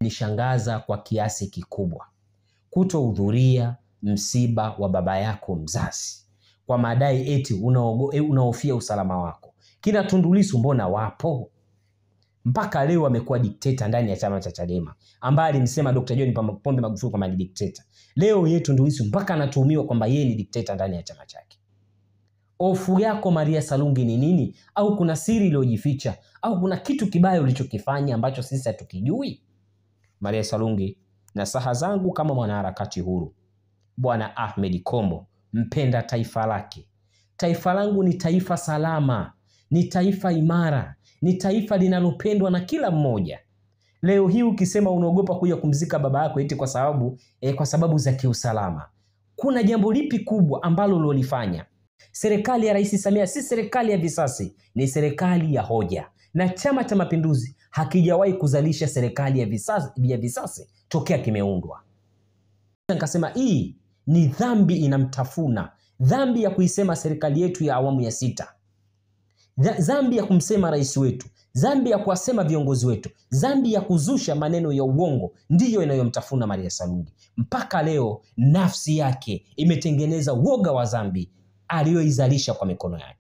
Nishangaza kwa kiasi kikubwa kutohudhuria msiba wa baba yako mzazi kwa madai eti unahofia usalama wako. Kina Tundu Lissu mbona wapo? Mpaka leo amekuwa dikteta ndani ya chama cha Chadema, ambaye alimsema Dr. John Pombe Magufuli kama ni dikteta. Leo yeye Tundu Lissu mpaka anatuhumiwa kwamba yeye ni dikteta ndani ya chama chake. Hofu yako Maria Sarungi ni nini? Au kuna siri iliyojificha? Au kuna kitu kibaya ulichokifanya ambacho sisi hatukijui? Maria Sarungi, nasaha zangu kama mwanaharakati huru, Bwana Ahmed Kombo, mpenda taifa lake. Taifa langu ni taifa salama, ni taifa imara, ni taifa linalopendwa na kila mmoja. Leo hii ukisema unaogopa kuja kumzika baba yako eti kwa sababu za kiusalama, kuna jambo lipi kubwa ambalo ulilofanya? Serikali ya Rais Samia si serikali ya visasi, ni serikali ya hoja. Na Chama cha Mapinduzi hakijawahi kuzalisha serikali ya visasi tokea kimeundwa. Nikasema hii ni dhambi inamtafuna, dhambi ya kuisema serikali yetu ya awamu ya 6, dhambi ya kumsema rais wetu, dhambi ya kuwasema viongozi wetu, dhambi ya kuzusha maneno ya uongo, ndiyo inayomtafuna Maria Sarungi. Mpaka leo nafsi yake imetengeneza woga wa dhambi aliyoizalisha kwa mikono yake.